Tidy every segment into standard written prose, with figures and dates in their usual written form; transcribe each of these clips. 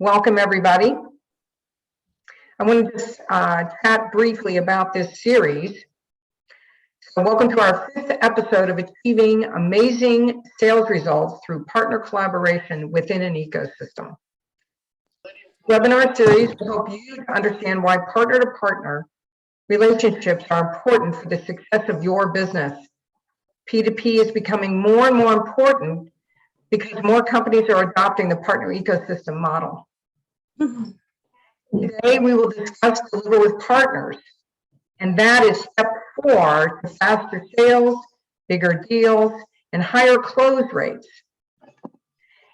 Welcome, everybody. I want to just chat briefly about this series. So welcome to our 5th episode of Achieving Amazing Sales Results Through Partner Collaboration Within an Ecosystem. Webinar series will help you to understand why partner-to-partner relationships are important for the success of your business. P2P is becoming more and more important because more companies are adopting the partner ecosystem model. Today, we will discuss Deliver with Partners, and that is step 4 to faster sales, bigger deals, and higher close rates.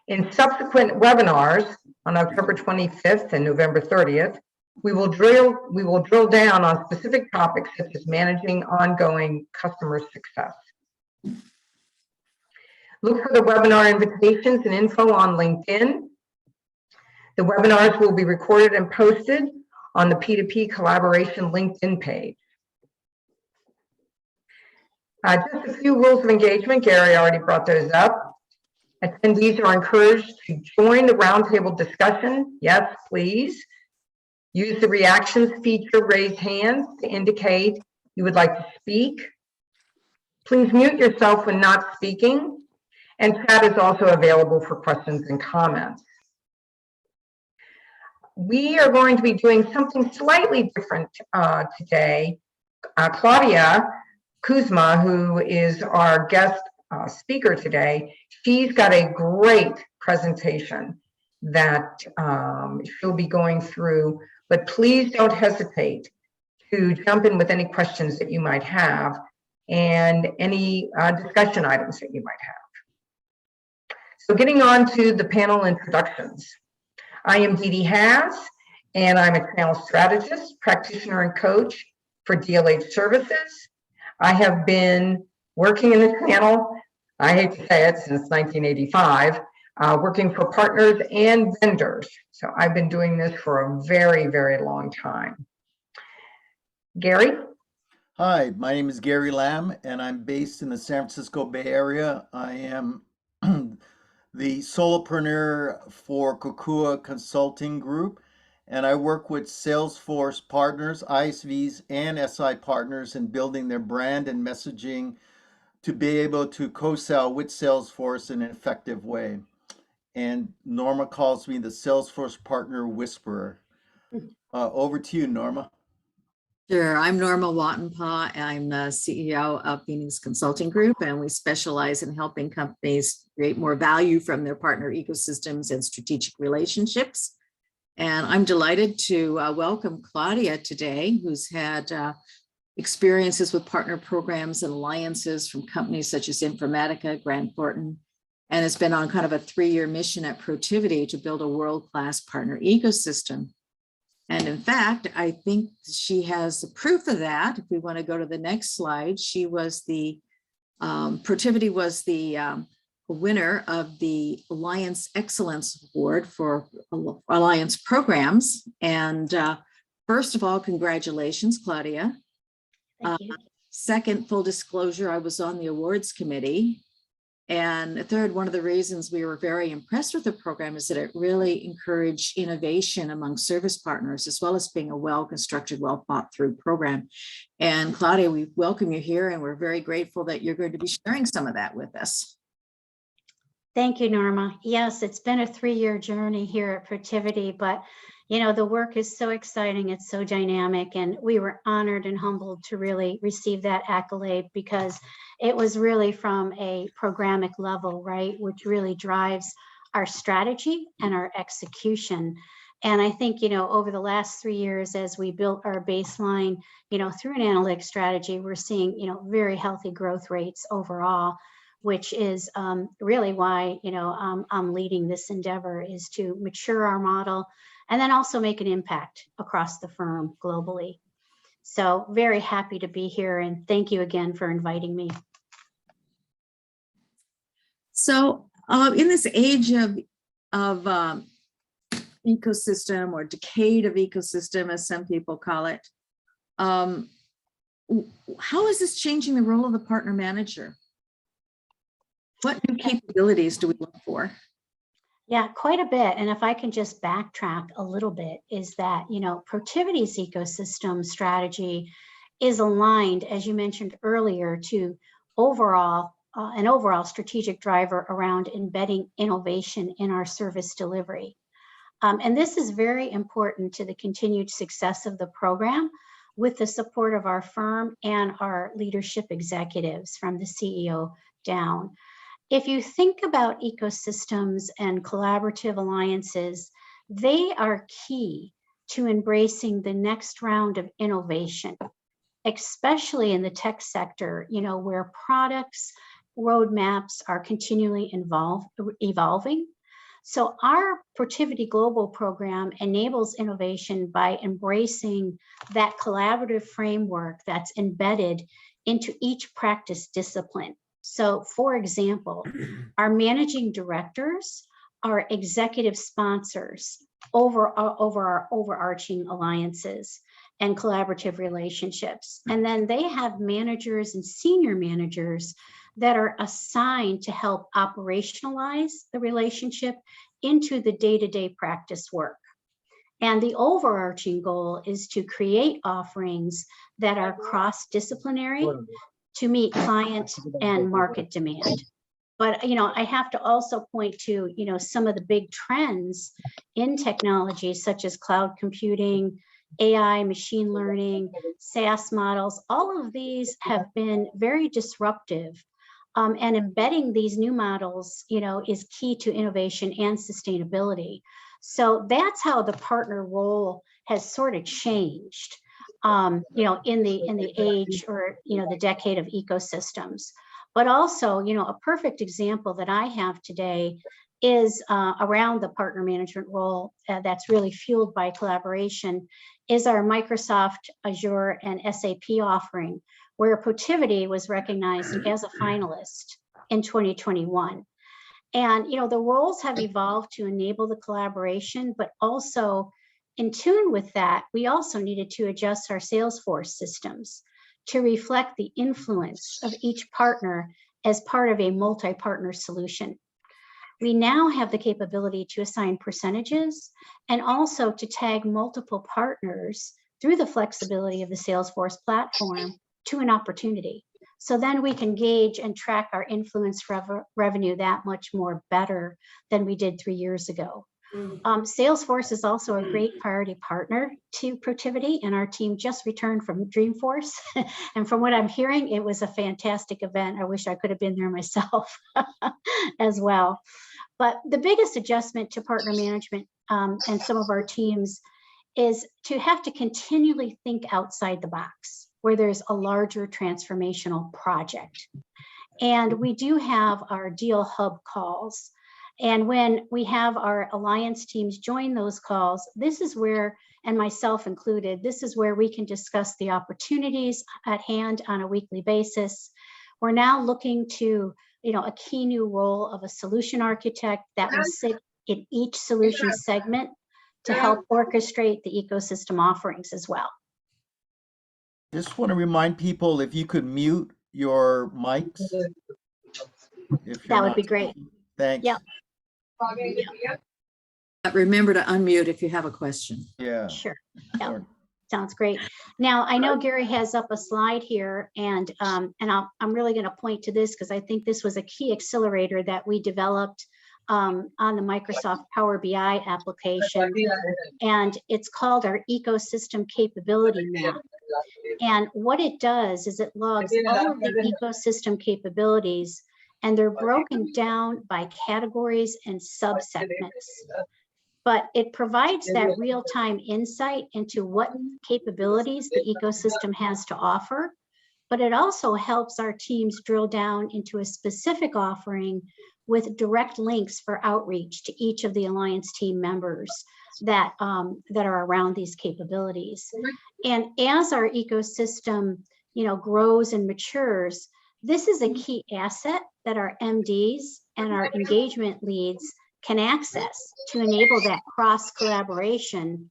In subsequent webinars on October 25th and November 30th, we will drill down on specific topics such as managing ongoing customer success. Look for the webinar invitations and info on LinkedIn. The webinars will be recorded and posted on the P2P Collaboration LinkedIn page. Just a few rules of engagement. Gary already brought those up. Attendees are encouraged to join the roundtable discussion. Yes, please. Use the reactions feature, raise hands, to indicate you would like to speak. Please mute yourself when not speaking, and chat is also available for questions and comments. We are going to be doing something slightly different today. Claudia Kuzma, who is our guest speaker today, she's got a great presentation that she'll be going through, but please don't hesitate to jump in with any questions that you might have and any discussion items that you might have. So getting on to the panel introductions. I am Dee Dee Haas, and I'm a channel strategist, practitioner, and coach for DLH Services. I have been working in the channel, I hate to say it, since 1985, working for partners and vendors. So I've been doing this for a very, very long time. Gary? Hi, my name is Gary Lamb, and I'm based in the San Francisco Bay Area. I am the solopreneur for Kokua Consulting Group, and I work with Salesforce partners, ISVs, and SI partners in building their brand and messaging to be able to co-sell with Salesforce in an effective way. And Norma calls me the Salesforce Partner Whisperer. Over to you, Norma. Sure. I'm Norma Wattenpaw. I'm the CEO of Phoenix Consulting Group, and we specialize in helping companies create more value from their partner ecosystems and strategic relationships. And I'm delighted to welcome Claudia today, who's had experiences with partner programs and alliances from companies such as Informatica, Grant Thornton, and has been on kind of a 3-year mission at Protiviti to build a world-class partner ecosystem. And in fact, I think she has the proof of that. If we want to go to the next slide, she was the, Protiviti was the winner of the Alliance Excellence Award for Alliance Programs. And first of all, congratulations, Claudia. Thank you. Second, full disclosure, I was on the awards committee. And third, one of the reasons we were very impressed with the program is that it really encouraged innovation among service partners, as well as being a well-constructed, well-thought-through program. And Claudia, we welcome you here, and we're very grateful that you're going to be sharing some of that with us. Thank you, Norma. Yes, it's been a 3-year journey here at Protiviti, but you know, the work is so exciting, it's so dynamic, and we were honored and humbled to really receive that accolade because it was really from a programmatic level, right, which really drives our strategy and our execution. And I think, you know, over the last 3 years, as we built our baseline, you know, through an analytics strategy, we're seeing, you know, very healthy growth rates overall, which is really why, you know, I'm leading this endeavor, is to mature our model and then also make an impact across the firm globally. So very happy to be here, and thank you again for inviting me. So in this age of ecosystem, or decade of ecosystem, as some people call it, how is this changing the role of the partner manager? What new capabilities do we look for? Yeah, quite a bit. And if I can just backtrack a little bit, is that, Protiviti's ecosystem strategy is aligned, as you mentioned earlier, to an overall strategic driver around embedding innovation in our service delivery. And this is very important to the continued success of the program with the support of our firm and our leadership executives from the CEO down. If you think about ecosystems and collaborative alliances, they are key to embracing the next round of innovation, especially in the tech sector, where products, roadmaps are continually evolving. So our Protiviti Global program enables innovation by embracing that collaborative framework that's embedded into each practice discipline. So for example, our managing directors are executive sponsors over our overarching alliances and collaborative relationships. And then they have managers and senior managers that are assigned to help operationalize the relationship into the day-to-day practice work. And the overarching goal is to create offerings that are cross-disciplinary to meet client and market demand. But, I have to also point to, some of the big trends in technology, such as cloud computing, AI, machine learning, SaaS models. All of these have been very disruptive. And embedding these new models, is key to innovation and sustainability. So that's how the partner role has sort of changed, in the age or, the decade of ecosystems. But also, a perfect example that I have today is around the partner management role that's really fueled by collaboration is our Microsoft Azure and SAP offering, where Protiviti was recognized as a finalist in 2021. And, the roles have evolved to enable the collaboration, but also in tune with that, we also needed to adjust our Salesforce systems to reflect the influence of each partner as part of a multi-partner solution. We now have the capability to assign percentages and also to tag multiple partners through the flexibility of the Salesforce platform to an opportunity. So then we can gauge and track our influence revenue that much more better than we did 3 years ago. Salesforce is also a great priority partner to Protiviti, and our team just returned from Dreamforce. And from what I'm hearing, it was a fantastic event. I wish I could have been there myself as well. But the biggest adjustment to partner management and some of our teams is to have to continually think outside the box where there's a larger transformational project. And we do have our deal hub calls. And when we have our alliance teams join those calls, this is where, and myself included, this is where we can discuss the opportunities at hand on a weekly basis. We're now looking to, a key new role of a solution architect that will sit in each solution segment to help orchestrate the ecosystem offerings as well. Just want to remind people, if you could mute your mics. That would be great. Thanks. Yep. Remember to unmute if you have a question. Yeah. Sure. Yeah. Sounds great. Now, I know Gary has up a slide here, and I'm really going to point to this because I think this was a key accelerator that we developed on the Microsoft Power BI application, and it's called our Ecosystem Capability Map. And what it does is it logs all of the ecosystem capabilities, and they're broken down by categories and subsegments. But it provides that real-time insight into what capabilities the ecosystem has to offer. But it also helps our teams drill down into a specific offering with direct links for outreach to each of the Alliance team members that are around these capabilities. And as our ecosystem, grows and matures, this is a key asset that our MDs and our engagement leads can access to enable that cross collaboration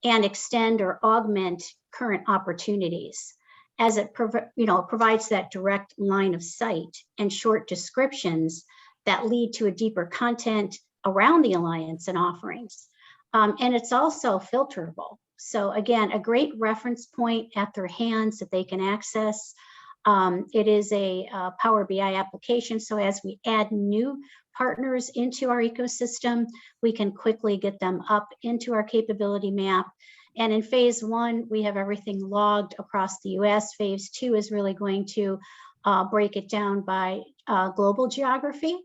and extend or augment current opportunities, as it provides that direct line of sight and short descriptions that lead to a deeper content around the alliance and offerings. And it's also filterable. So again, a great reference point at their hands that they can access. It is a Power BI application. So as we add new partners into our ecosystem, we can quickly get them up into our capability map. And in phase 1, we have everything logged across the US. Phase 2 is really going to break it down by global geography,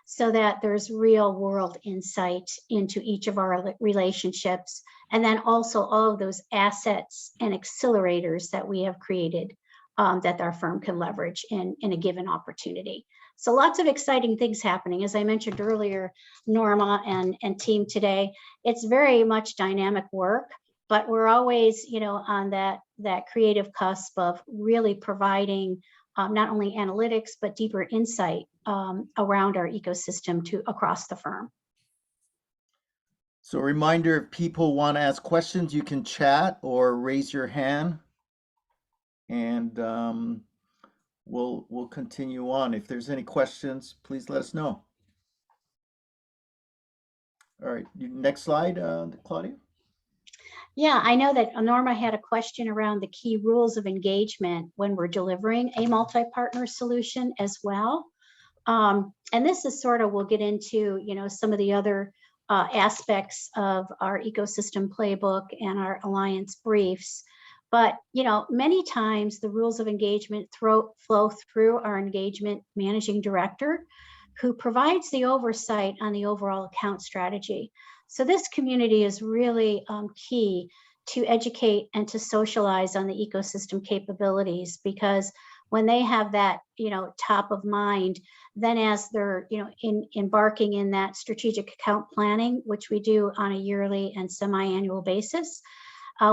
so that there's real world insight into each of our relationships. And then also all of those assets and accelerators that we have created that our firm can leverage in a given opportunity. So lots of exciting things happening. As I mentioned earlier, Norma and team today, it's very much dynamic work, but we're always, on that creative cusp of really providing not only analytics, but deeper insight around our ecosystem across the firm. So a reminder, if people want to ask questions, you can chat or raise your hand, and we'll continue on. If there's any questions, please let us know. All right, next slide, Claudia. Yeah, I know that Norma had a question around the key rules of engagement when we're delivering a multi-partner solution as well. And this is sort of, we'll get into, some of the other aspects of our ecosystem playbook and our alliance briefs. But, many times the rules of engagement flow through our engagement managing director, who provides the oversight on the overall account strategy. So this community is really key to educate and to socialize on the ecosystem capabilities, because when they have that, top of mind, then as they're, embarking in that strategic account planning, which we do on a yearly and semi-annual basis,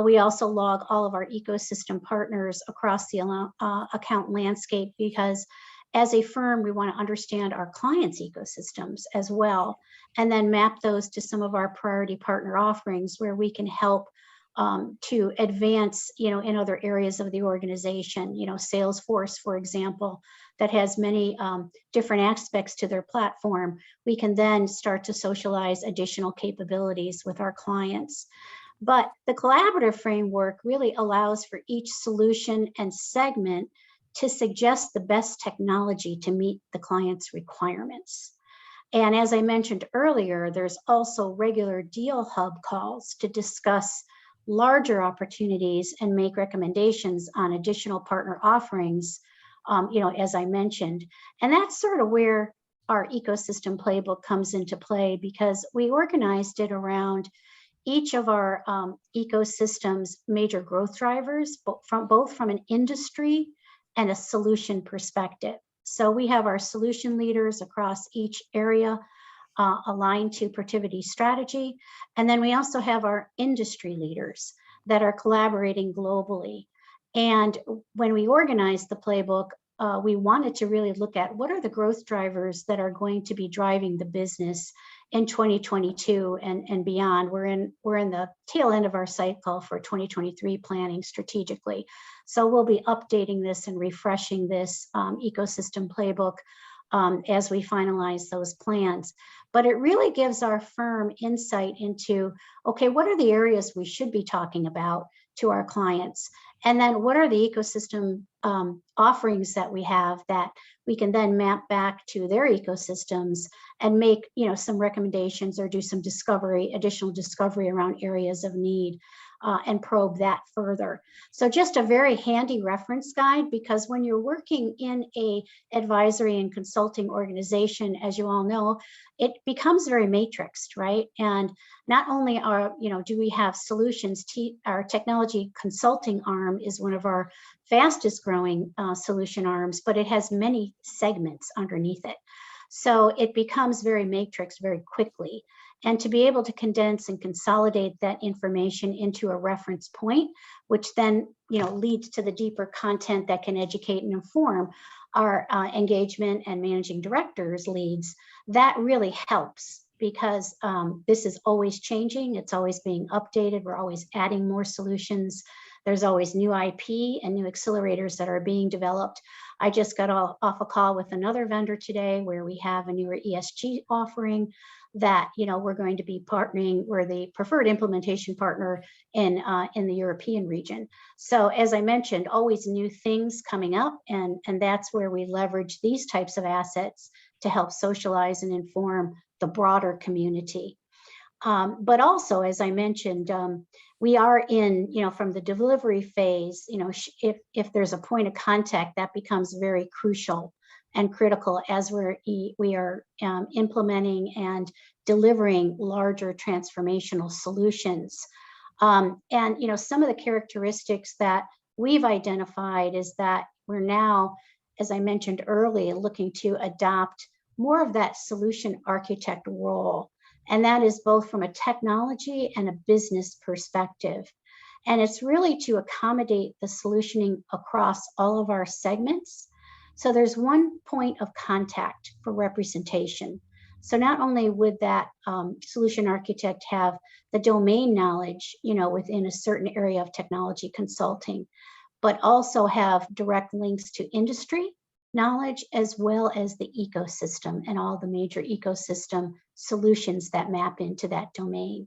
we also log all of our ecosystem partners across the account landscape, because as a firm, we want to understand our clients' ecosystems as well, and then map those to some of our priority partner offerings where we can help to advance, in other areas of the organization. Salesforce, for example, that has many different aspects to their platform. We can then start to socialize additional capabilities with our clients. But the collaborative framework really allows for each solution and segment to suggest the best technology to meet the client's requirements. And as I mentioned earlier, there's also regular deal hub calls to discuss larger opportunities and make recommendations on additional partner offerings, as I mentioned. And that's sort of where our ecosystem playbook comes into play, because we organized it around each of our ecosystem's major growth drivers, both from an industry and a solution perspective. So we have our solution leaders across each area aligned to Protiviti strategy. And then we also have our industry leaders that are collaborating globally. And when we organized the playbook, we wanted to really look at what are the growth drivers that are going to be driving the business in 2022 and beyond. We're in the tail end of our cycle for 2023 planning strategically. So we'll be updating this and refreshing this ecosystem playbook as we finalize those plans. But it really gives our firm insight into, okay, what are the areas we should be talking about to our clients? And then what are the ecosystem offerings that we have that we can then map back to their ecosystems and make, some recommendations or do some additional discovery around areas of need and probe that further. So just a very handy reference guide, because when you're working in a advisory and consulting organization, as you all know, it becomes very matrixed, right? And not only do we have solutions, our technology consulting arm is one of our fastest growing solution arms, but it has many segments underneath it. So it becomes very matrix very quickly. And to be able to condense and consolidate that information into a reference point, which then leads to the deeper content that can educate and inform our engagement and managing directors leads, that really helps, because this is always changing. It's always being updated. We're always adding more solutions. There's always new IP and new accelerators that are being developed. I just got off a call with another vendor today where we have a newer ESG offering that, we're going to be partnering, we're the preferred implementation partner in the European region. So as I mentioned, always new things coming up, and that's where we leverage these types of assets to help socialize and inform the broader community. But also, as I mentioned, we are in, from the delivery phase, if there's a point of contact, that becomes very crucial and critical as we are implementing and delivering larger transformational solutions. And, some of the characteristics that we've identified is that we're now, as I mentioned earlier, looking to adopt more of that solution architect role. And that is both from a technology and a business perspective. And it's really to accommodate the solutioning across all of our segments. So there's one point of contact for representation. So not only would that solution architect have the domain knowledge, within a certain area of technology consulting, but also have direct links to industry knowledge, as well as the ecosystem and all the major ecosystem solutions that map into that domain.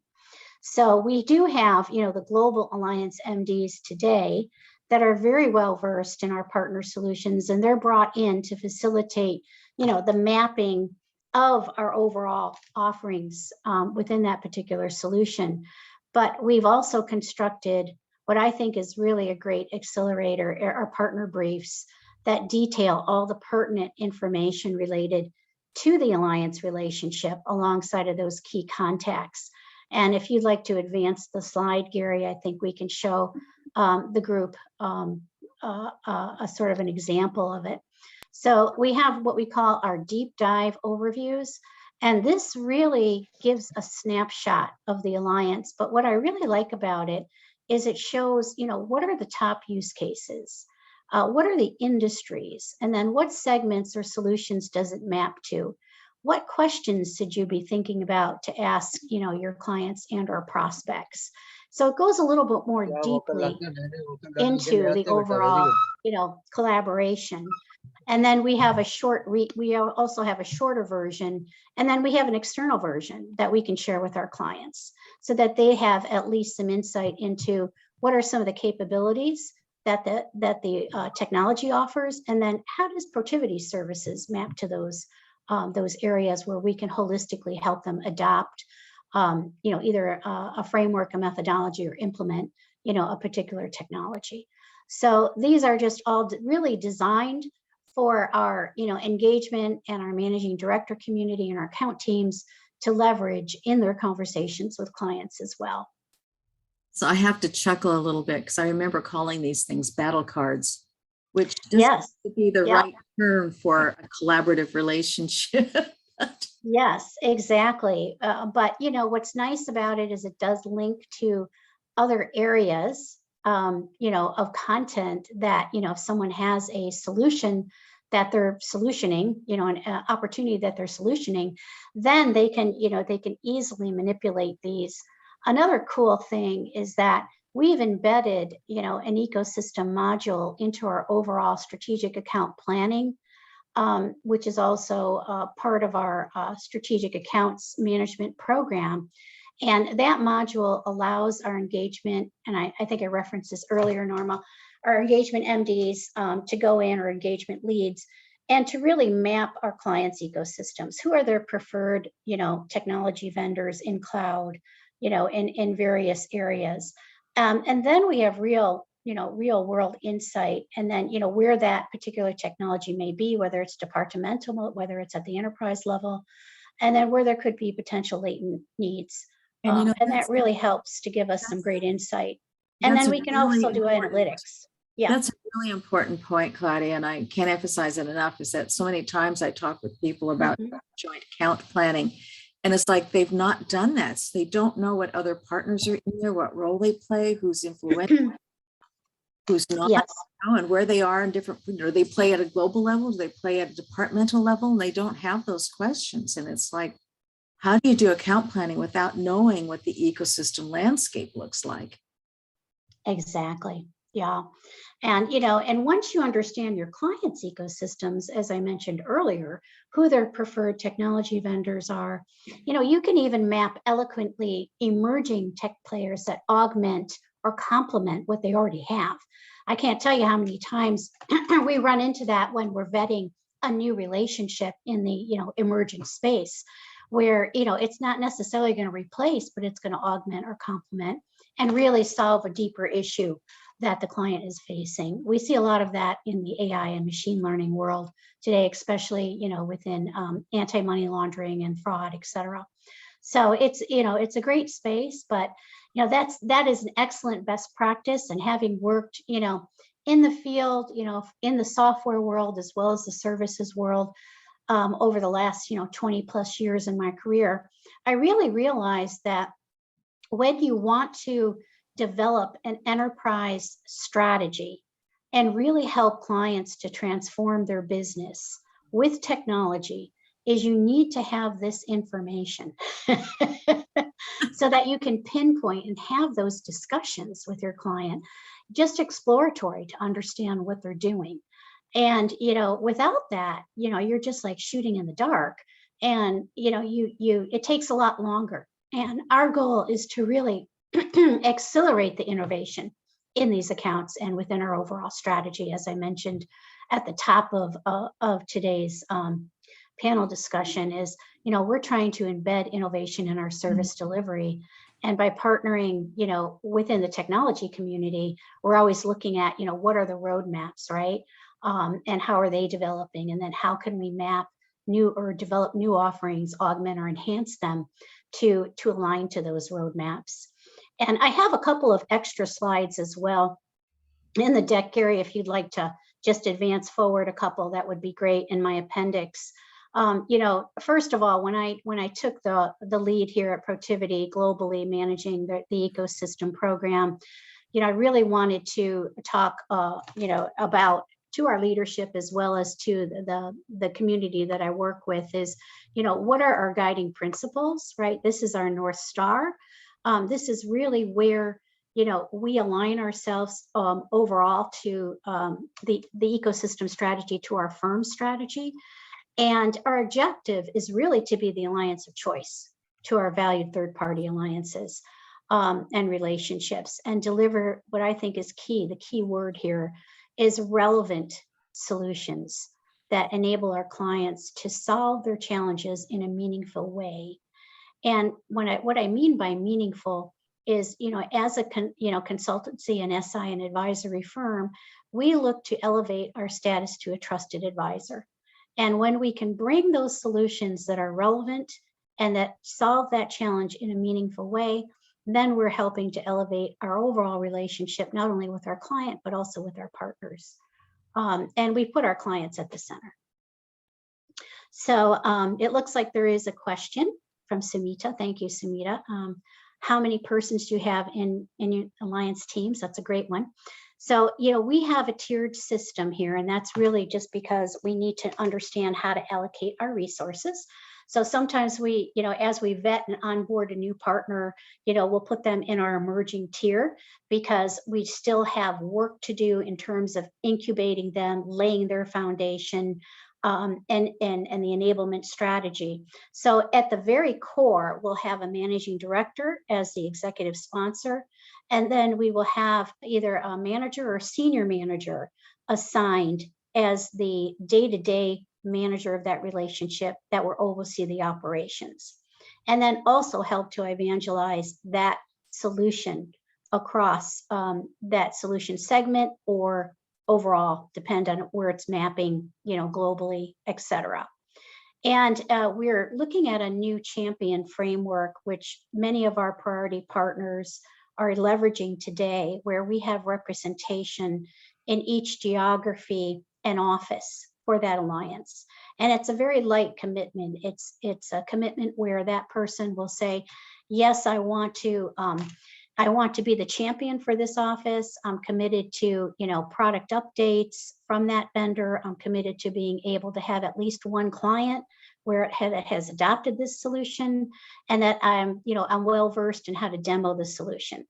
So we do have, the global alliance MDs today that are very well versed in our partner solutions, and they're brought in to facilitate, the mapping of our overall offerings within that particular solution. But we've also constructed what I think is really a great accelerator, our partner briefs that detail all the pertinent information related to the alliance relationship alongside of those key contacts. And if you'd like to advance the slide, Gary, I think we can show the group a sort of an example of it. So we have what we call our deep dive overviews. And this really gives a snapshot of the alliance. But what I really like about it is it shows, what are the top use cases? What are the industries? And then what segments or solutions does it map to? What questions should you be thinking about to ask, your clients and or prospects? So it goes a little bit more deeply into the overall, collaboration. And then we have we also have a shorter version, and then we have an external version that we can share with our clients so that they have at least some insight into what are some of the capabilities that the technology offers, and then how does Protiviti services map to those areas where we can holistically help them adopt, either a framework, a methodology, or implement, a particular technology. So these are just all really designed for our, engagement and our managing director community and our account teams to leverage in their conversations with clients as well. So I have to chuckle a little bit because I remember calling these things battle cards, which doesn't be the right term for a collaborative relationship. Yes, exactly. But what's nice about it is it does link to other areas, of content that, if someone has a solution that they're solutioning, an opportunity that they're solutioning, then they can easily manipulate these. Another cool thing is that we've embedded, an ecosystem module into our overall strategic account planning, which is also part of our strategic accounts management program. And that module allows our engagement, and I think I referenced this earlier, Norma, our engagement MDs to go in, or engagement leads, and to really map our clients' ecosystems. Who are their preferred, technology vendors in cloud, in various areas. And then we have real world insight, and then, where that particular technology may be, whether it's departmental, whether it's at the enterprise level, and then where there could be potential latent needs. And that really helps to give us some great insight. And then we can also do analytics. Yeah. That's a really important point, Claudia, and I can't emphasize it enough, is that so many times I talk with people about joint account planning, and it's like they've not done that. So they don't know what other partners are in there, what role they play, who's influential, who's not, and where they are in different, they play at a global level, do they play at a departmental level, and they don't have those questions. And it's like, how do you do account planning without knowing what the ecosystem landscape looks like? Exactly. Yeah. And, and once you understand your clients' ecosystems, as I mentioned earlier, who their preferred technology vendors are, you can even map eloquently emerging tech players that augment or complement what they already have. I can't tell you how many times we run into that when we're vetting a new relationship in the, emerging space where, it's not necessarily going to replace, but it's going to augment or complement and really solve a deeper issue that the client is facing. We see a lot of that in the AI and machine learning world today, especially, within anti-money laundering and fraud, et cetera. So it's a great space, but, that is an excellent best practice. And having worked, in the field, in the software world, as well as the services world, over the last, 20 plus years in my career, I really realized that when you want to develop an enterprise strategy and really help clients to transform their business with technology, is you need to have this information so that you can pinpoint and have those discussions with your client, just exploratory to understand what they're doing. And, without that, you're just like shooting in the dark, and, it takes a lot longer. And our goal is to really accelerate the innovation in these accounts and within our overall strategy, as I mentioned at the top of today's panel discussion, is, we're trying to embed innovation in our service delivery. And by partnering, within the technology community, we're always looking at, what are the roadmaps, right? And how are they developing? And then how can we map new or develop new offerings, augment or enhance them to align to those roadmaps. And I have a couple of extra slides as well in the deck, Gary, if you'd like to just advance forward a couple, that would be great in my appendix. First of all, when I took the lead here at Protiviti globally managing the ecosystem program, I really wanted to talk, about to our leadership as well as to the community that I work with is, what are our guiding principles, right? This is our North Star. This is really where, we align ourselves overall to the ecosystem strategy to our firm strategy. And our objective is really to be the alliance of choice to our valued third-party alliances and relationships, and deliver what I think is key. The key word here is relevant solutions that enable our clients to solve their challenges in a meaningful way. And what I mean by meaningful is, as a consultancy and SI and advisory firm, we look to elevate our status to a trusted advisor. And when we can bring those solutions that are relevant and that solve that challenge in a meaningful way, then we're helping to elevate our overall relationship, not only with our client, but also with our partners. And we put our clients at the center. So it looks like there is a question from Sumita. Thank you, Sumita. How many persons do you have in your alliance teams? That's a great one. So, we have a tiered system here, and that's really just because we need to understand how to allocate our resources. So sometimes we, as we vet and onboard a new partner, we'll put them in our emerging tier because we still have work to do in terms of incubating them, laying their foundation, and the enablement strategy. So at the very core, we'll have a managing director as the executive sponsor. And then we will have either a manager or senior manager assigned as the day-to-day manager of that relationship that will oversee the operations. And then also help to evangelize that solution across that solution segment or overall, depend on where it's mapping, globally, et cetera. And we're looking at a new champion framework, which many of our priority partners are leveraging today, where we have representation in each geography and office for that alliance. And it's a very light commitment. It's a commitment where that person will say, yes, I want to be the champion for this office. I'm committed to, product updates from that vendor. I'm committed to being able to have at least one client where it has adopted this solution, and that I'm well-versed in how to demo the solution.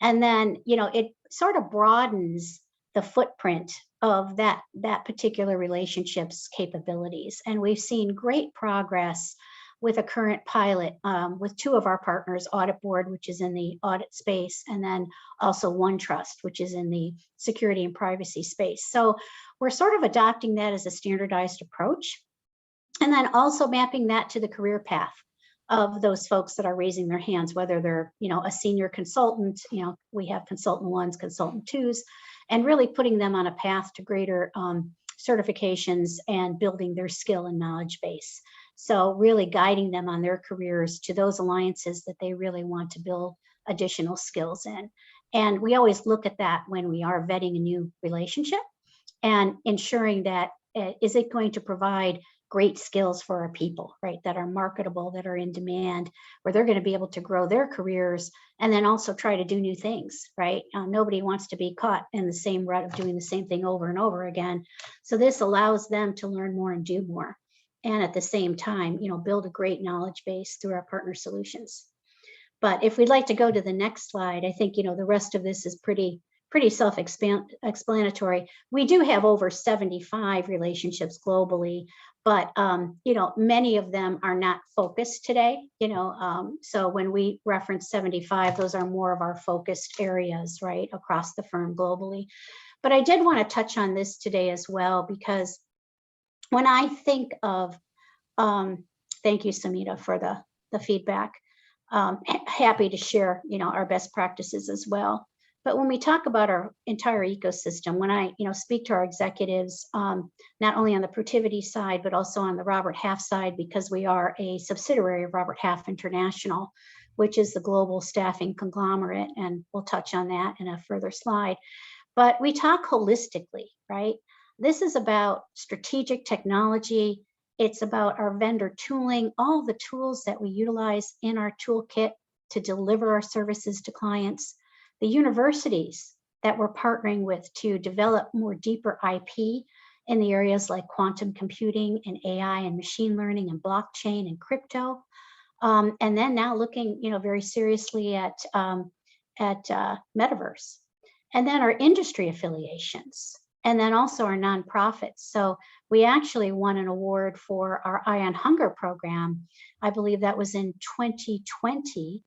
And then, it sort of broadens the footprint of that particular relationship's capabilities. And we've seen great progress with a current pilot with two of our partners, Audit Board, which is in the audit space, and then also OneTrust, which is in the security and privacy space. So we're sort of adopting that as a standardized approach, and then also mapping that to the career path of those folks that are raising their hands, whether they're, a senior consultant, we have consultant ones, consultant twos, and really putting them on a path to greater certifications and building their skill and knowledge base. So really guiding them on their careers to those alliances that they really want to build additional skills in. And we always look at that when we are vetting a new relationship and ensuring that is it going to provide great skills for our people, right, that are marketable, that are in demand, where they're going to be able to grow their careers and then also try to do new things, right? Nobody wants to be caught in the same rut of doing the same thing over and over again. So this allows them to learn more and do more. And at the same time, build a great knowledge base through our partner solutions. But if we'd like to go to the next slide, I think, the rest of this is pretty self-explanatory. We do have over 75 relationships globally, but many of them are not focused today. So when we reference 75, those are more of our focused areas, right, across the firm globally. But I did want to touch on this today as well, because when I think of, thank you, Samita, for the feedback. Happy to share, our best practices as well. But when we talk about our entire ecosystem, when I, speak to our executives, not only on the Protiviti side, but also on the Robert Half side, because we are a subsidiary of Robert Half International, which is the global staffing conglomerate, and we'll touch on that in a further slide. But we talk holistically, right? This is about strategic technology. It's about our vendor tooling, all the tools that we utilize in our toolkit to deliver our services to clients. The universities that we're partnering with to develop more deeper IP in the areas like quantum computing and AI and machine learning and blockchain and crypto. And then now looking, very seriously at metaverse. And then our industry affiliations, and then also our nonprofits. So we actually won an award for our Eye on Hunger program. I believe that was in 2020.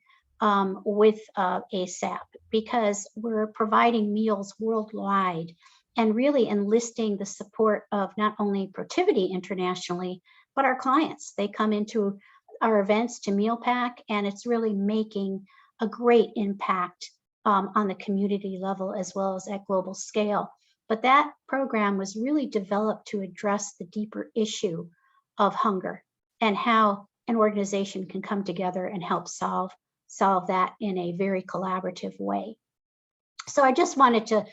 With ASAP, because we're providing meals worldwide and really enlisting the support of not only Protiviti internationally, but our clients. They come into our events to meal pack, and it's really making a great impact on the community level as well as at global scale. But that program was really developed to address the deeper issue of hunger and how an organization can come together and help solve that in a very collaborative way. So I just wanted to,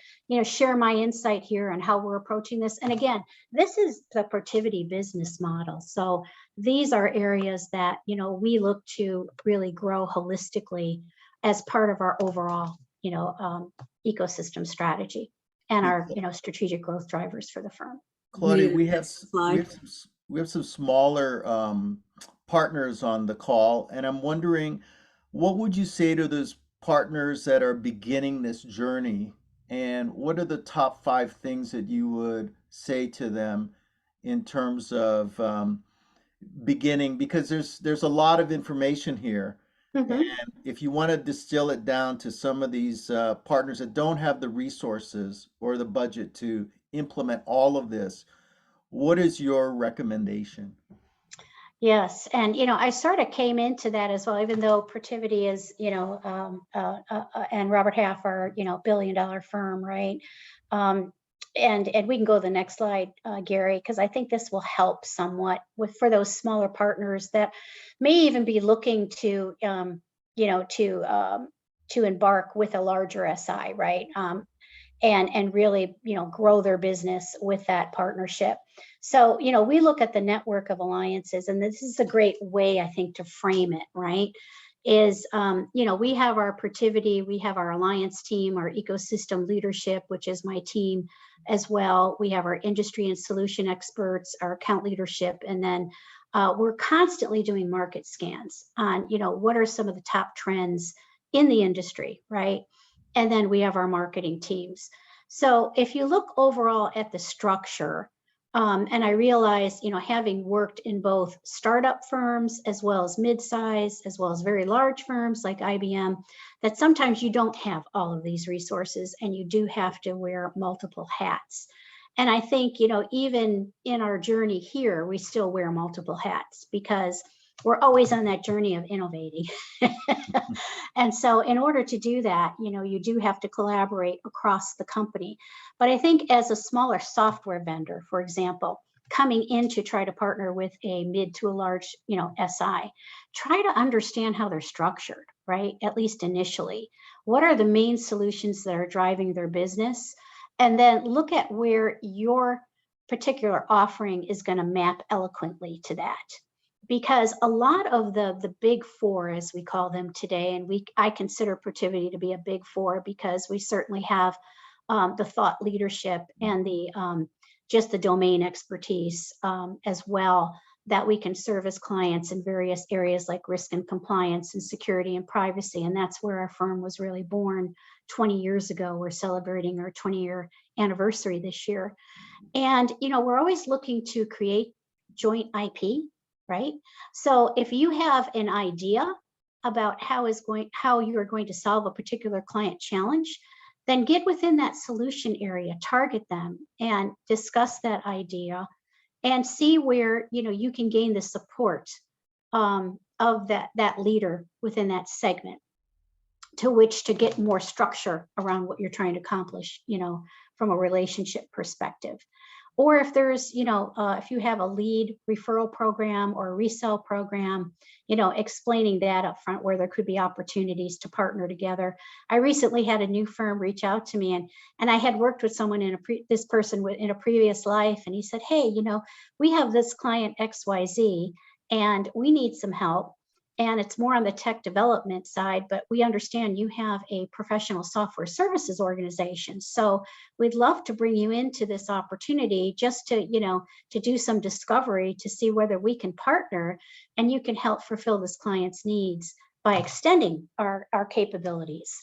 share my insight here on how we're approaching this. And again, this is the Protiviti business model. So these are areas that, we look to really grow holistically as part of our overall, ecosystem strategy and our, strategic growth drivers for the firm. Claudia, we have Slide. some smaller partners on the call, and I'm wondering, what would you say to those partners that are beginning this journey, and what are the top 5 things that you would say to them in terms of beginning? Because there's a lot of information here, Mm-hmm. and if you want to distill it down to some of these partners that don't have the resources or the budget to implement all of this, what is your recommendation? Yes, and I sort of came into that as well, even though Protiviti is, and Robert Half are, $1 billion firm, right? And we can go to the next slide, Gary, because I think this will help somewhat for those smaller partners that may even be looking to, to embark with a larger SI, right? And really, grow their business with that partnership. So, we look at the network of alliances, and this is a great way, I think, to frame it, right? Is, we have our Protiviti, we have our alliance team, our ecosystem leadership, which is my team as well. We have our industry and solution experts, our account leadership, and then we're constantly doing market scans on, what are some of the top trends in the industry, right? And then we have our marketing teams. So if you look overall at the structure, and I realize, having worked in both startup firms as well as mid-size, as well as very large firms like IBM, that sometimes you don't have all of these resources and you do have to wear multiple hats. And I think, even in our journey here, we still wear multiple hats because we're always on that journey of innovating. And so in order to do that, you do have to collaborate across the company. But I think as a smaller software vendor, for example, coming in to try to partner with a mid to a large, SI, try to understand how they're structured, right? At least initially. What are the main solutions that are driving their business? And then look at where your particular offering is going to map eloquently to that. Because a lot of the big four, as we call them today, and I consider Protiviti to be a big four because we certainly have the thought leadership and just the domain expertise as well, that we can serve as clients in various areas like risk and compliance and security and privacy. And that's where our firm was really born 20 years ago. We're celebrating our 20-year anniversary this year. And, we're always looking to create joint IP, right? So if you have an idea about how you are going to solve a particular client challenge, then get within that solution area, target them and discuss that idea and see where, you can gain the support of that leader within that segment, to which to get more structure around what you're trying to accomplish, from a relationship perspective. Or if there's, if you have a lead referral program or a resell program, explaining that up front where there could be opportunities to partner together. I recently had a new firm reach out to me, and I had worked with someone in a previous life, and he said, hey, we have this client XYZ and we need some help. And it's more on the tech development side, but we understand you have a professional software services organization. So we'd love to bring you into this opportunity just to, to do some discovery to see whether we can partner and you can help fulfill this client's needs by extending our capabilities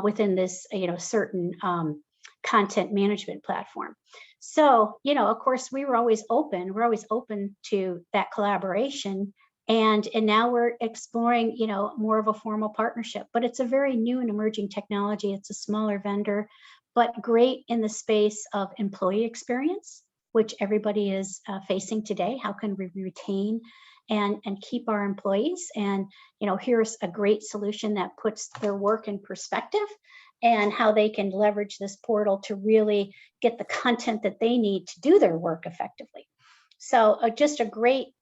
within this, certain content management platform. So, of course, we're always open to that collaboration. And now we're exploring, more of a formal partnership, but it's a very new and emerging technology. It's a smaller vendor, but great in the space of employee experience, which everybody is facing today. How can we retain and keep our employees? And, here's a great solution that puts their work in perspective and how they can leverage this portal to really get the content that they need to do their work effectively. So just a great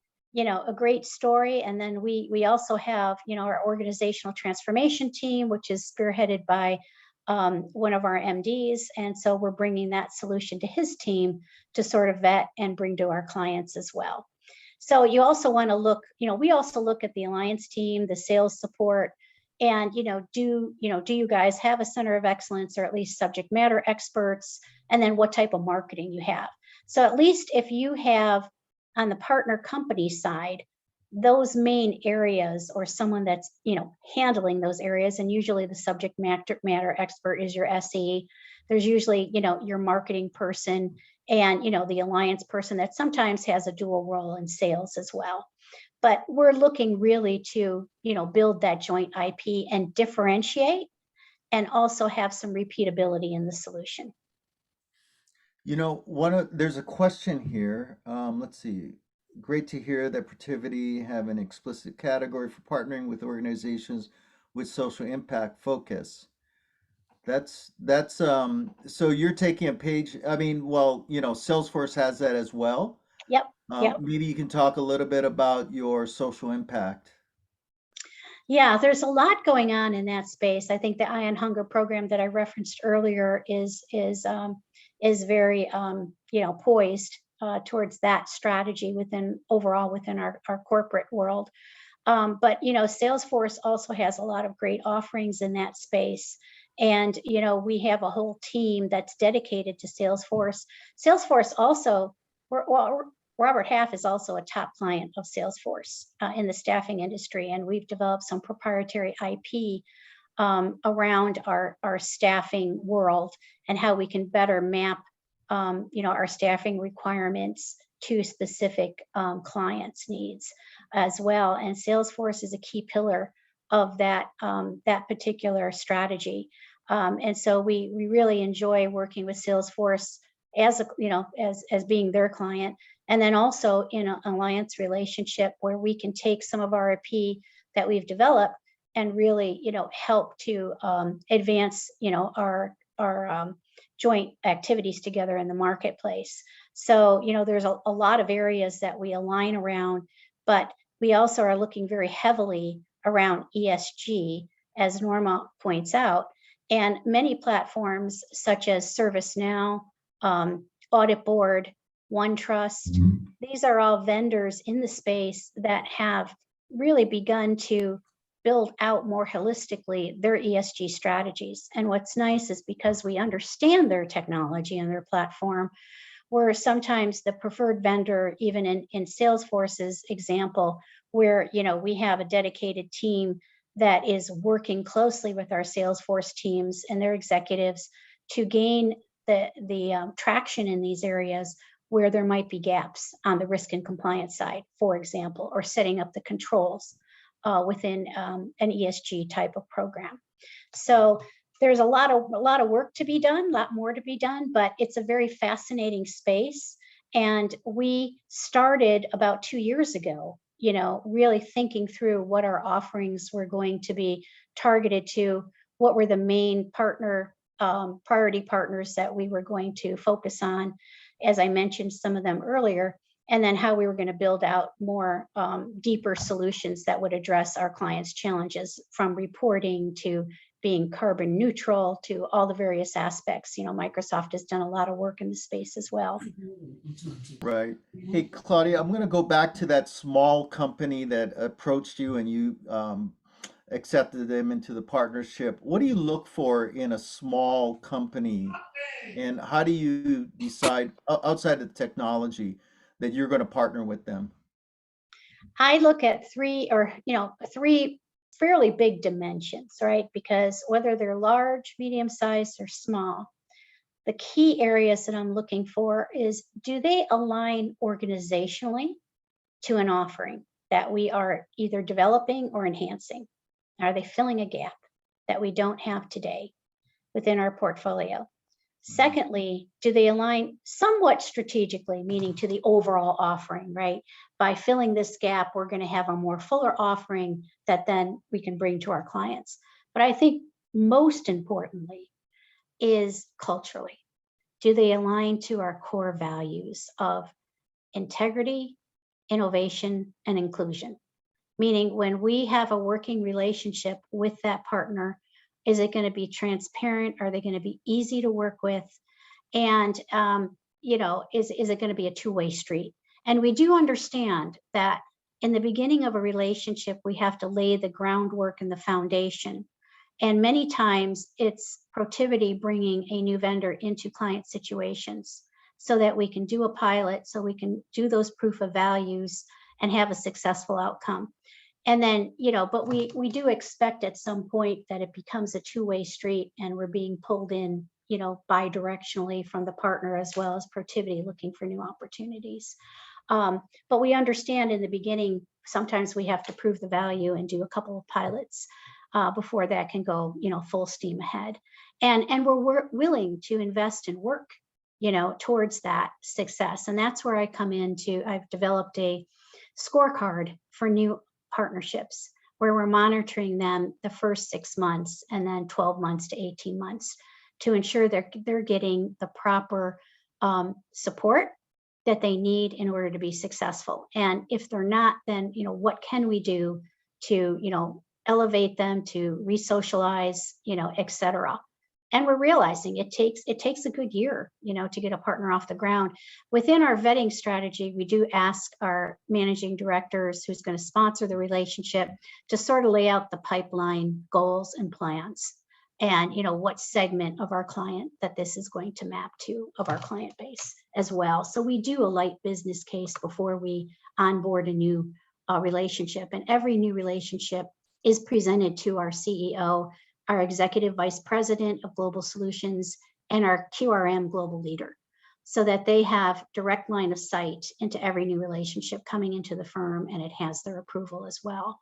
story. And then we also have, our organizational transformation team, which is spearheaded by one of our MDs. And so we're bringing that solution to his team to sort of vet and bring to our clients as well. So you also want to look, we also look at the alliance team, the sales support, and, do you guys have a center of excellence or at least subject matter experts? And then what type of marketing you have. So at least if you have on the partner company side, those main areas or someone that's, handling those areas, and usually the subject matter expert is your SE. There's usually, your marketing person and, the alliance person that sometimes has a dual role in sales as well. But we're looking really to, build that joint IP and differentiate and also have some repeatability in the solution. There's a question here. Let's see. Great to hear that Protiviti have an explicit category for partnering with organizations with social impact focus. That's so you're taking a page. I mean, well, Salesforce has that as well. Yep. Yep. Maybe you can talk a little bit about your social impact. Yeah, there's a lot going on in that space. I think the Ion Hunger program that I referenced earlier is very poised towards that strategy within our corporate world. But Salesforce also has a lot of great offerings in that space. And we have a whole team that's dedicated to Salesforce. Salesforce also, Robert Half is also a top client of Salesforce in the staffing industry, and we've developed some proprietary IP around our staffing world and how we can better map our staffing requirements to specific clients' needs as well. And Salesforce is a key pillar of that particular strategy. And so we really enjoy working with Salesforce as being their client, and then also in an alliance relationship where we can take some of our IP that we've developed and really help to advance our joint activities together in the marketplace. So there's a lot of areas that we align around, but we also are looking very heavily around ESG, as Norma points out, and many platforms such as ServiceNow, Audit Board, OneTrust, these are all vendors in the space that have really begun to build out more holistically their ESG strategies. And what's nice is because we understand their technology and their platform, we're sometimes the preferred vendor, even in Salesforce's example, where we have a dedicated team that is working closely with our Salesforce teams and their executives to gain the traction in these areas where there might be gaps on the risk and compliance side, for example, or setting up the controls within an ESG type of program. So there's a lot of work to be done, a lot more to be done, but it's a very fascinating space. And we started about 2 years ago, really thinking through what our offerings were going to be targeted to, what were the main priority partners that we were going to focus on, as I mentioned some of them earlier, and then how we were going to build out more deeper solutions that would address our clients' challenges, from reporting to being carbon neutral to all the various aspects. Microsoft has done a lot of work in the space as well. Right. Hey, Claudia, I'm going to go back to that small company that approached you and you accepted them into the partnership. What do you look for in a small company, and how do you decide outside of the technology that you're going to partner with them? I look at three fairly big dimensions, right? Because whether they're large, medium-sized, or small, the key areas that I'm looking for is, do they align organizationally to an offering that we are either developing or enhancing? Are they filling a gap that we don't have today within our portfolio? Secondly, do they align somewhat strategically, meaning to the overall offering, right? By filling this gap, we're going to have a more fuller offering that then we can bring to our clients. But I think most importantly is culturally. Do they align to our core values of integrity, innovation, and inclusion? Meaning, when we have a working relationship with that partner, is it going to be transparent? Are they going to be easy to work with? And, is it going to be a two-way street? And we do understand that in the beginning of a relationship, we have to lay the groundwork and the foundation. And many times it's Protiviti bringing a new vendor into client situations so that we can do a pilot, so we can do those proof of values and have a successful outcome. And then, but we do expect at some point that it becomes a two-way street and we're being pulled in, bi-directionally from the partner as well as Protiviti looking for new opportunities. But we understand in the beginning, sometimes we have to prove the value and do a couple of pilots before that can go, full steam ahead. And we're willing to invest and work, towards that success. And that's where I come into, I've developed a scorecard for new partnerships where we're monitoring them the first 6 months and then 12 months to 18 months to ensure they're getting the proper support that they need in order to be successful. And if they're not, then what can we do to elevate them, to re-socialize, et cetera. And we're realizing it takes a good year, to get a partner off the ground. Within our vetting strategy, we do ask our managing directors who's going to sponsor the relationship to sort of lay out the pipeline goals and plans, and what segment of our client that this is going to map to of our client base as well. So we do a light business case before we onboard a new relationship, and every new relationship is presented to our CEO our executive vice president of global solutions, and our QRM global leader, so that they have direct line of sight into every new relationship coming into the firm, and it has their approval as well.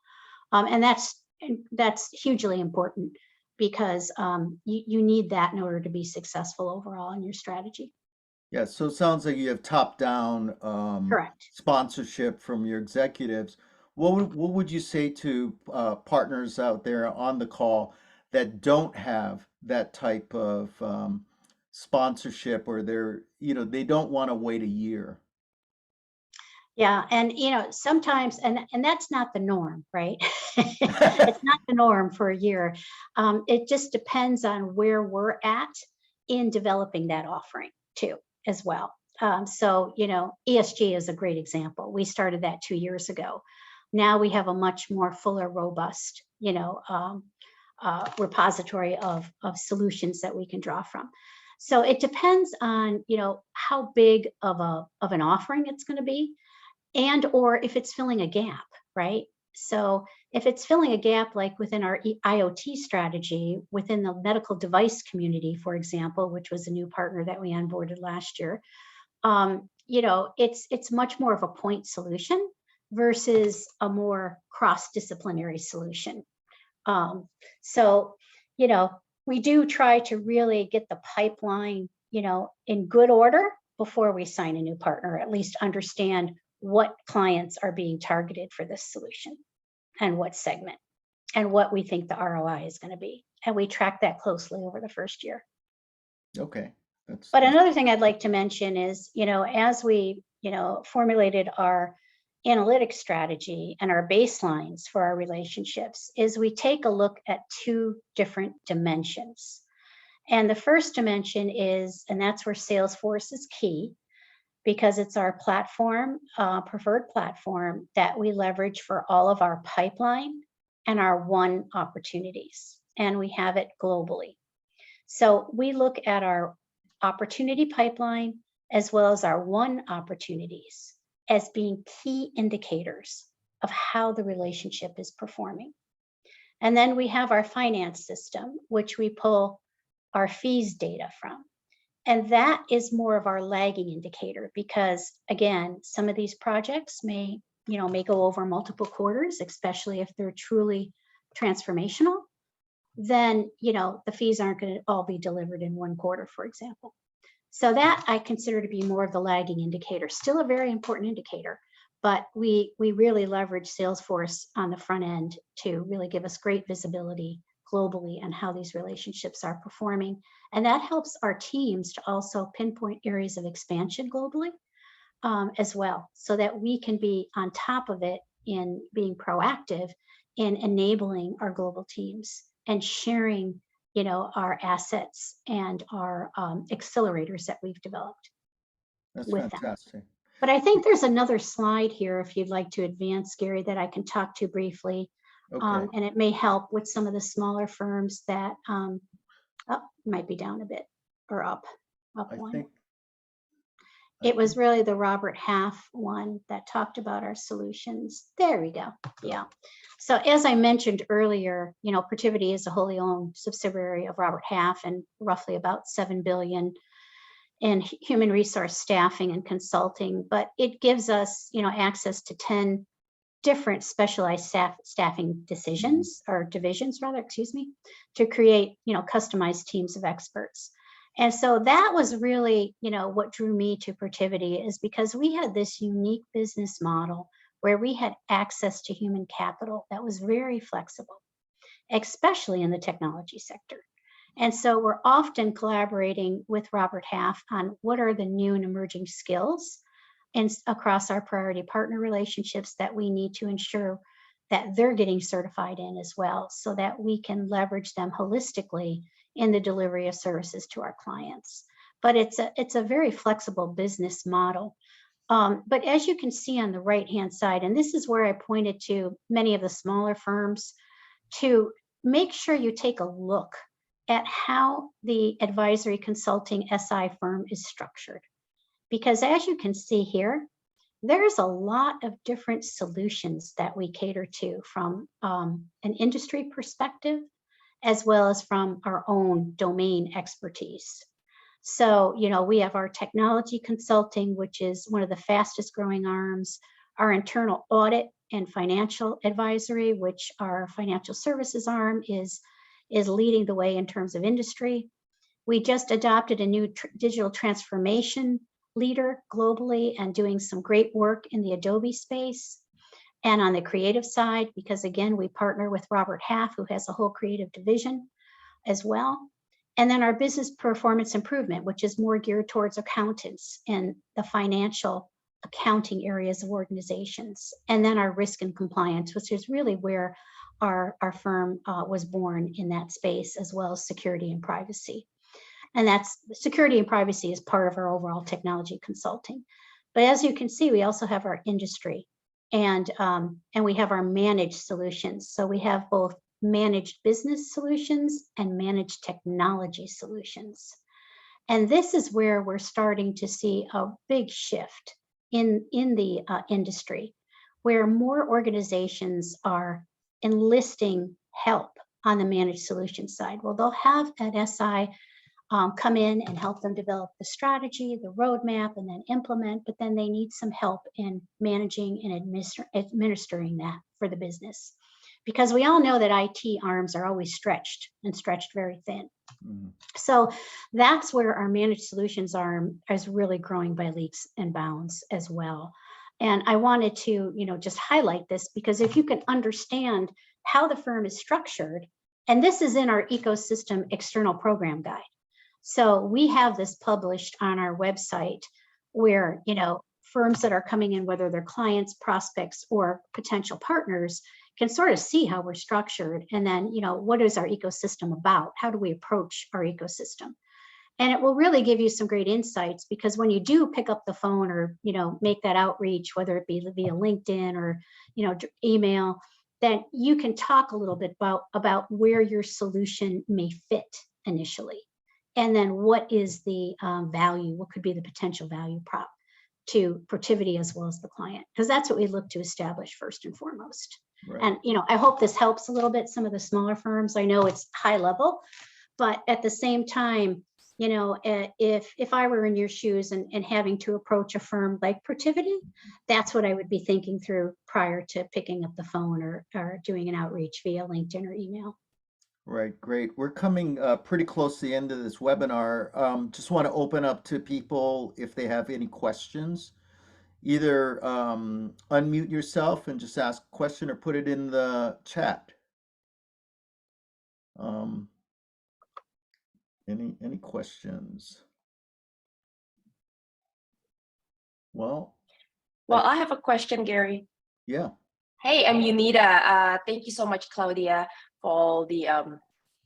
And that's hugely important, because you need that in order to be successful overall in your strategy. Yeah, so it sounds like you have top-down Correct. sponsorship from your executives. What would you say to partners out there on the call that don't have that type of sponsorship, or they don't want to wait a year? Yeah, and sometimes, and that's not the norm, right? It's not the norm for a year. It just depends on where we're at in developing that offering too, as well. So ESG is a great example. We started that 2 years ago. Now we have a much more fuller, robust, repository of solutions that we can draw from. So it depends on how big of an offering it's going to be, and or if it's filling a gap, right? So if it's filling a gap, like within our IoT strategy, within the medical device community, for example, which was a new partner that we onboarded last year, it's much more of a point solution versus a more cross-disciplinary solution. So we do try to really get the pipeline, in good order before we sign a new partner, at least understand what clients are being targeted for this solution and what segment and what we think the ROI is going to be. And we track that closely over the first year. Okay. But another thing I'd like to mention is, as we, formulated our analytics strategy and our baselines for our relationships, is we take a look at 2 different dimensions. And the first dimension is, and that's where Salesforce is key, because it's our platform, preferred platform that we leverage for all of our pipeline and our won opportunities. And we have it globally. So we look at our opportunity pipeline as well as our won opportunities as being key indicators of how the relationship is performing. And then we have our finance system, which we pull our fees data from. And that is more of our lagging indicator, because again, some of these projects may go over multiple quarters, especially if they're truly transformational. Then, the fees aren't going to all be delivered in one quarter, for example. So that I consider to be more of the lagging indicator, still a very important indicator, but we really leverage Salesforce on the front end to really give us great visibility globally on how these relationships are performing. And that helps our teams to also pinpoint areas of expansion globally as well, so that we can be on top of it in being proactive in enabling our global teams and sharing, our assets and our accelerators that we've developed. That's with fantastic. them. But I think there's another slide here, if you'd like to advance, Gary, that I can talk to briefly. Okay. And it may help with some of the smaller firms that might be down a bit or up I one. think It was really the Robert Half one that talked about our solutions. There we go. Yeah. So as I mentioned earlier, Protiviti is a wholly owned subsidiary of Robert Half, and roughly about $7 billion in human resource staffing and consulting. But it gives us, access to 10 different specialized staffing divisions, to create, customized teams of experts. And so that was really, what drew me to Protiviti, is because we had this unique business model where we had access to human capital that was very flexible, especially in the technology sector. And so we're often collaborating with Robert Half on what are the new and emerging skills and across our priority partner relationships that we need to ensure that they're getting certified in as well, so that we can leverage them holistically in the delivery of services to our clients. But it's a very flexible business model. But as you can see on the right-hand side, and this is where I pointed to many of the smaller firms, to make sure you take a look at how the advisory consulting SI firm is structured. Because as you can see here, there's a lot of different solutions that we cater to from an industry perspective, as well as from our own domain expertise. So, we have our technology consulting, which is one of the fastest growing arms, our internal audit and financial advisory, which our financial services arm is leading the way in terms of industry. We just adopted a new digital transformation leader globally and doing some great work in the Adobe space. And on the creative side, because again, we partner with Robert Half, who has a whole creative division as well. And then our business performance improvement, which is more geared towards accountants and the financial accounting areas of organizations. And then our risk and compliance, which is really where our firm was born in that space, as well as security and privacy. And that's security and privacy is part of our overall technology consulting. But as you can see, we also have our industry and we have our managed solutions. So we have both managed business solutions and managed technology solutions. And this is where we're starting to see a big shift in the industry, where more organizations are enlisting help on the managed solution side. Well, they'll have an SI come in and help them develop the strategy, the roadmap, and then implement, but then they need some help in managing and administering that for the business. Because we all know that IT arms are always stretched and stretched very thin. Mm-hmm. So that's where our managed solutions arm is really growing by leaps and bounds as well. And I wanted to, just highlight this because if you can understand how the firm is structured, and this is in our ecosystem external program guide. So we have this published on our website where, firms that are coming in, whether they're clients, prospects, or potential partners, can sort of see how we're structured. And then, what is our ecosystem about? How do we approach our ecosystem? And it will really give you some great insights because when you do pick up the phone or, make that outreach, whether it be via LinkedIn or, email, then you can talk a little bit about where your solution may fit initially. And then what is the value, what could be the potential value prop to Protiviti as well as the client? Because that's what we look to establish first and foremost. Right. And, I hope this helps a little bit, some of the smaller firms. I know it's high level, but at the same time, if I were in your shoes and having to approach a firm like Protiviti, that's what I would be thinking through prior to picking up the phone or doing an outreach via LinkedIn or email. Right, great. We're coming pretty close to the end of this webinar. Just want to open up to people if they have any questions. Either unmute yourself and just ask a question or put it in the chat. Any questions? Well, I have a question, Gary. Yeah. Hey, I'm Unita. Thank you so much, Claudia, for all the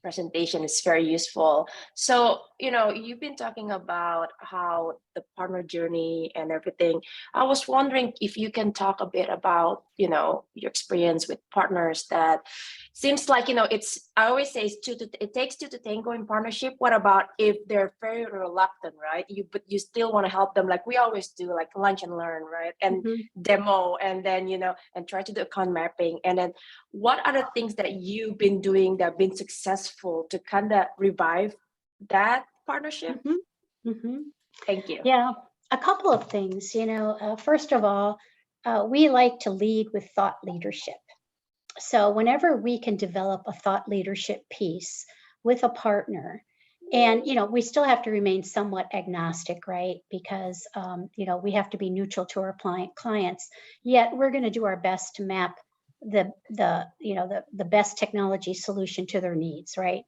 presentation. It's very useful. So, you've been talking about how the partner journey and everything. I was wondering if you can talk a bit about, your experience with partners that seems like, I always say it takes two to tango in partnership. What about if they're very reluctant, right? But you still want to help them like we always do, like lunch and learn, right? And demo, and then, and try to do account mapping. And then what are the things that you've been doing that have been successful to kind of revive that partnership? Thank you. Yeah, a couple of things, first of all, we like to lead with thought leadership. So whenever we can develop a thought leadership piece with a partner, and, we still have to remain somewhat agnostic, right? Because, we have to be neutral to our clients, yet we're going to do our best to map the best technology solution to their needs, right?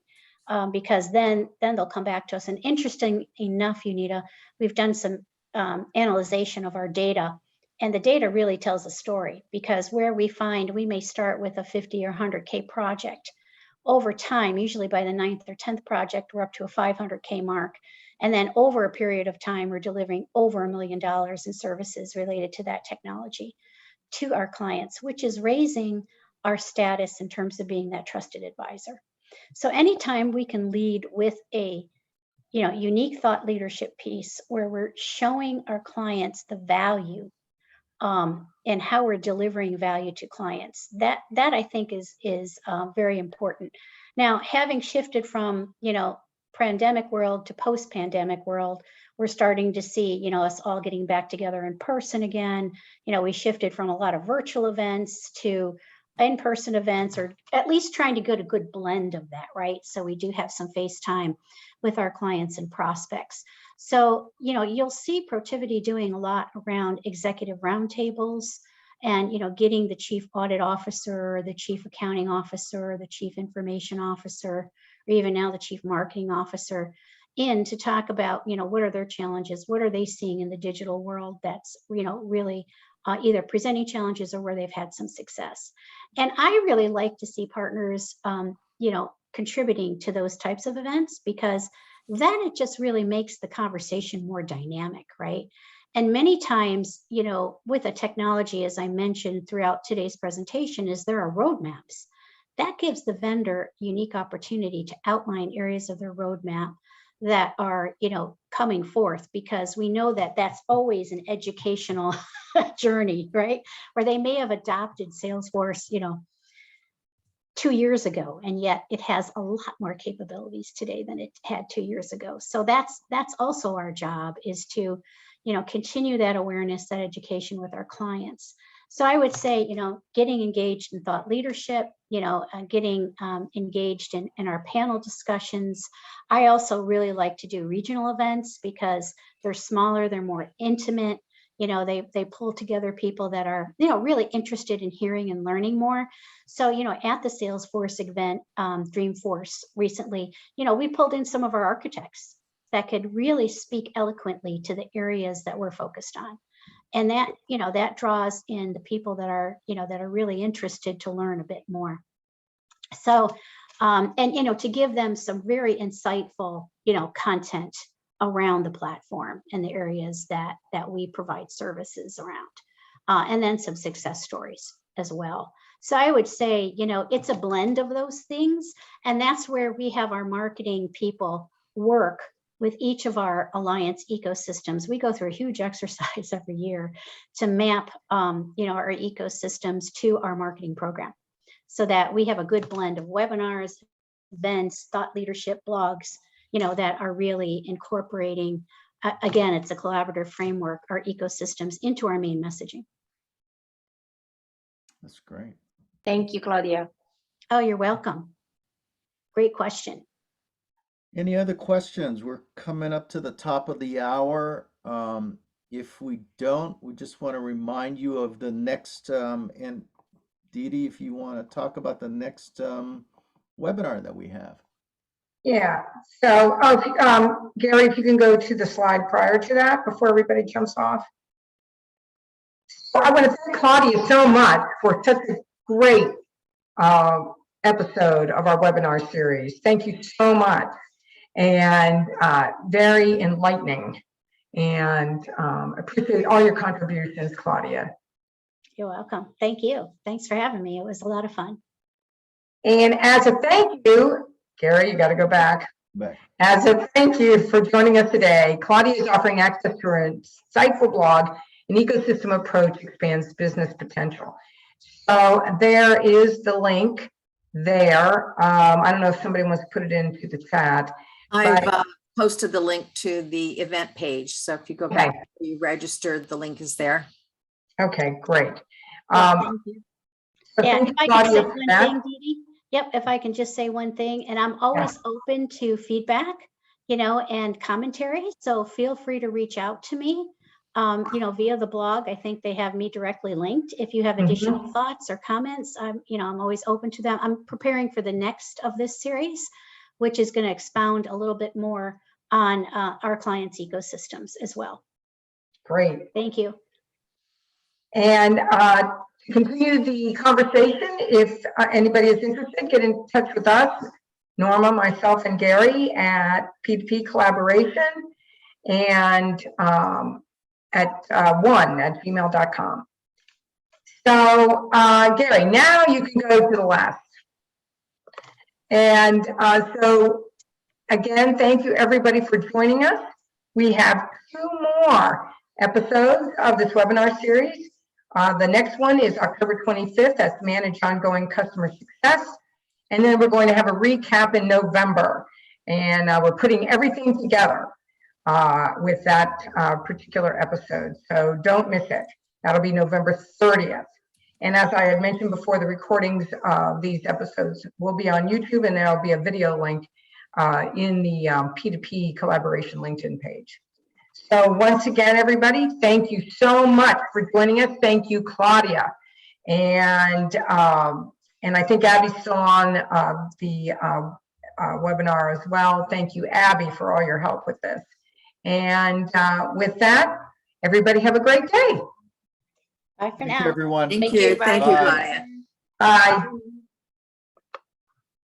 Because then they'll come back to us. And interesting enough, Unita, we've done some analyzation of our data, and the data really tells a story because where we find we may start with a 50 or 100K project. Over time, usually by the 9th or 10th project, we're up to a 500K mark. And then over a period of time, we're delivering over $1 million in services related to that technology to our clients, which is raising our status in terms of being that trusted advisor. So anytime we can lead with a unique thought leadership piece where we're showing our clients the value and how we're delivering value to clients, that I think is very important. Now, having shifted from, pandemic world to post-pandemic world, we're starting to see, us all getting back together in person again. We shifted from a lot of virtual events to in-person events, or at least trying to get a good blend of that, right? So we do have some FaceTime with our clients and prospects. So, you'll see Protiviti doing a lot around executive roundtables and, getting the chief audit officer, the chief accounting officer, the chief information officer, or even now the chief marketing officer in to talk about, what are their challenges? What are they seeing in the digital world that's, really either presenting challenges or where they've had some success. And I really like to see partners, contributing to those types of events, because then it just really makes the conversation more dynamic, right? And many times, with a technology, as I mentioned throughout today's presentation, is there are roadmaps. That gives the vendor unique opportunity to outline areas of their roadmap that are, coming forth, because we know that that's always an educational journey, right? Where they may have adopted Salesforce, 2 years ago, and yet it has a lot more capabilities today than it had 2 years ago. So that's also our job, is to, continue that awareness, that education with our clients. So I would say, getting engaged in thought leadership, getting engaged in our panel discussions. I also really like to do regional events because they're smaller, they're more intimate. They pull together people that are, really interested in hearing and learning more. So, at the Salesforce event, Dreamforce recently, we pulled in some of our architects that could really speak eloquently to the areas that we're focused on. And that, that draws in the people that are, that are really interested to learn a bit more. So, and, to give them some very insightful, content around the platform and the areas that we provide services around, and then some success stories as well. So I would say, it's a blend of those things, and that's where we have our marketing people work with each of our alliance ecosystems. We go through a huge exercise every year to map, our ecosystems to our marketing program, so that we have a good blend of webinars, events, thought leadership, blogs, that are really incorporating, again, it's a collaborative framework, our ecosystems into our main messaging. That's great. Thank you, Claudia. Oh, you're welcome. Great question. Any other questions? We're coming up to the top of the hour. If we don't, we just want to remind you of the next, and Dee Dee, if you want to talk about the next webinar that we have. Yeah, so, Gary, if you can go to the slide prior to that before everybody jumps off. So I want to thank Claudia so much for such a great episode of our webinar series. Thank you so much. And very enlightening. And appreciate all your contributions, Claudia. You're welcome. Thank you. Thanks for having me. It was a lot of fun. And as a thank you, Gary, you got to go back. As a thank you for joining us today, Claudia is offering access to her insightful blog, An Ecosystem Approach Expands Business Potential. So there is the link there. I don't know if somebody wants to put it into the chat. I've posted the link to the event page. So if you go back, you registered, the link is there. Okay, great. Thank you. So Yeah, thank if you, I can Claudia, say for one that. thing, Dee Dee. Yep, if I can just say one thing, and I'm always open to feedback, and commentary. So feel free to reach out to me, via the blog. I think they have me directly linked. If you have additional thoughts or comments, I'm always open to them. I'm preparing for the next of this series, which is going to expound a little bit more on our clients' ecosystems as well. Great. Thank you. And to continue the conversation, if anybody is interested, get in touch with us, Norma, myself, and Gary at P2P Collaboration, and at 1@gmail.com. So Gary, now you can go to the last. And so again, thank you everybody for joining us. We have 2 more episodes of this webinar series. The next one is October 25th. That's Manage Ongoing Customer Success. And then we're going to have a recap in November. And we're putting everything together with that particular episode. So don't miss it. That'll be November 30th. And as I had mentioned before, the recordings of these episodes will be on YouTube, and there'll be a video link in the P2P collaboration LinkedIn page. So once again, everybody, thank you so much for joining us. Thank you, Claudia. And I think Abby's still on the webinar as well. Thank you, Abby, for all your help with this. And with that, everybody have a great day. Bye for Thank now. you, everyone. Thank Thank you. you. Thank you, Bye. Claudia. Bye.